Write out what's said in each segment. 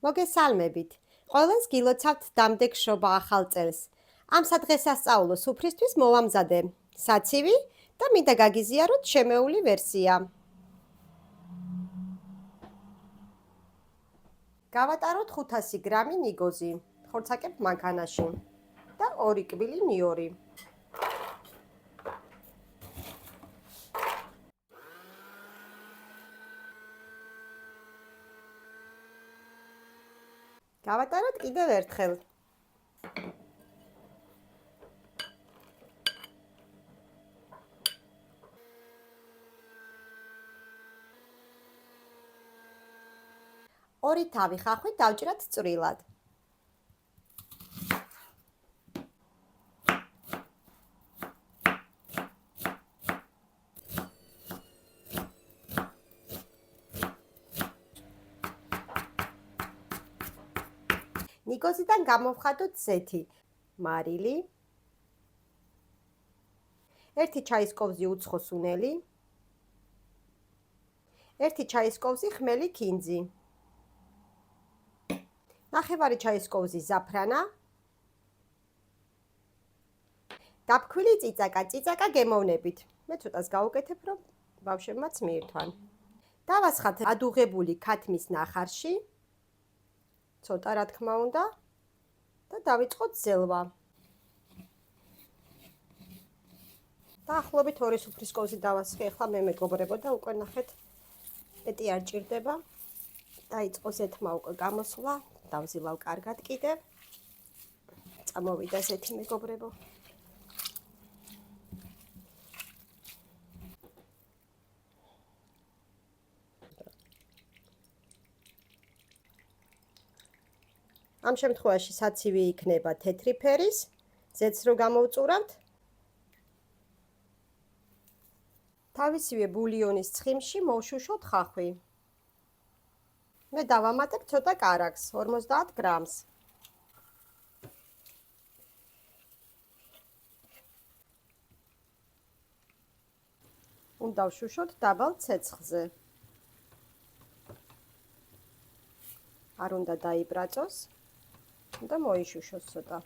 მოგესალმებით. ყველას გილოცავთ დამდეგ შობა ახალ წელს. ამ სადღესასწაულო სუფრისთვის მოვამზადე საცივი და მინდა გაგიზიაროთ შემეული ვერსია. გავატაროთ 500 გრამი ნიგოზი, ხორცაკებ მანქანაში და 2 კბილი ნიორი. გავატაროთ კიდევ ერთხელ. ორი თავი ხახვი დავჭრათ წვრილად. ნიგოზიდან გამოვხატოთ ზეთი, მარილი, 1 ჩაის კოვზი უცხო სუნელი, 1 ჩაის კოვზი ხმელი ქინძი, ნახევარი ჩაის კოვზი ზაფრანა, დაფქვილი წიწაკა გემოვნებით. მე ცოტას გავუკეთებ, რომ ბავშვებმაც მიირთვან. დავასხათ ადუღებული ქათმის ნახარში, ცოტა რა თქმა უნდა და დავიწყოთ ზელვა. დაახლოებით 2 სუფრის კოვზი დავასხი, ახლა მე მეგობრებო და უკვე ნახეთ, მეტი არ ჭირდება. დაიწყო ზეთმა უკვე გამოსვლა, დავზილავ კარგად კიდევ. წამოვიდა ზეთი მეგობრებო. ამ შემთხვევაში საცივი იქნება თეთრი ფერის, ზეთს რო გამოვწურავთ. თავისივე ბულიონის ცხიმში მოვშუშოთ ხახვი. მე დავამატებ ცოტა კარაქს, 50 გრამს. უნდა ვშუშოთ დაბალ ცეცხლზე. არ უნდა დაიბრაწოს. და მოიშუშოს ცოტა.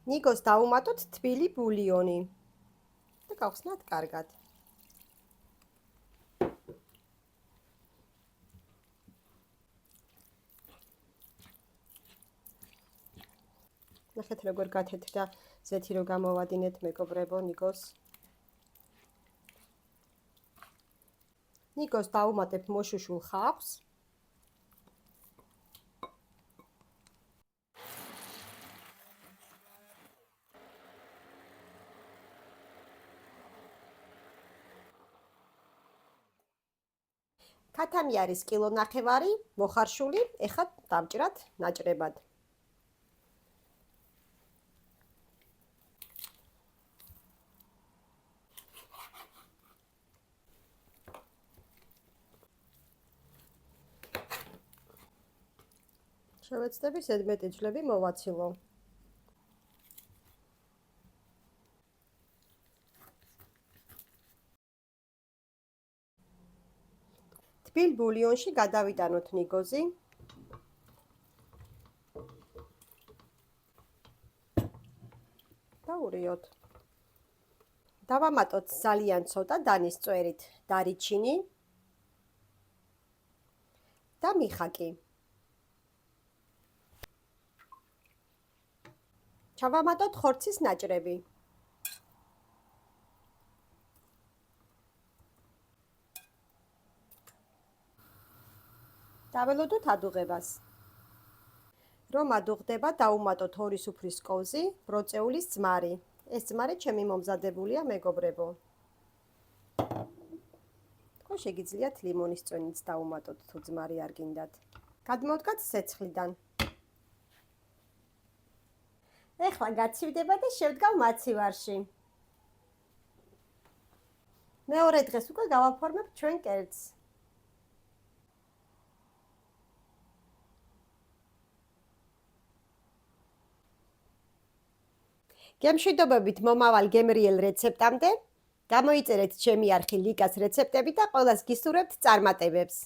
ნიგოს დავუმატოთ თბილი ბულიონი და გავხსნათ კარგად. ნახეთ როგორ გათეთრდა ზეთი რო გამოვადინეთ მეგობრებო ნიგოს. ნიგოს დავუმატებ მოშუშულ ხახვს. ქათამი არის 1,5 კილო, მოხარშული, ეხლა დავჭრათ ნაჭრებად. შევეცდები ზედმეტი ძვლები მოვაცილო. თბილ ბულიონში გადავიტანოთ ნიგოზი. და ურიოთ. დავამატოთ ძალიან ცოტა დანის წვერით დარიჩინი და მიხაკი. ჩავამატოთ ხორცის ნაჭრები. დაველოდოთ ადუღებას. რომ ადუღდება, დავუმატოთ 2 სუფრის კოვზი ბროწეულის ძმარი. ეს ძმარი ჩემი მომზადებულია მეგობრებო. თქვენ შეგიძლიათ ლიმონის წვენიც დავუმატოთ თუ ძმარი არ გინდათ. გადმოვდგათ ცეცხლიდან. ეხლა გაცივდება და შევდგავ მაცივარში. მეორე დღეს უკვე გავაფორმებ ჩვენ კერძს. გემშვიდობებით მომავალ გემრიელ რეცეპტამდე. გამოიწერეთ ჩემი არხი ლიკას რეცეპტები და ყველას გისურვებთ წარმატებებს.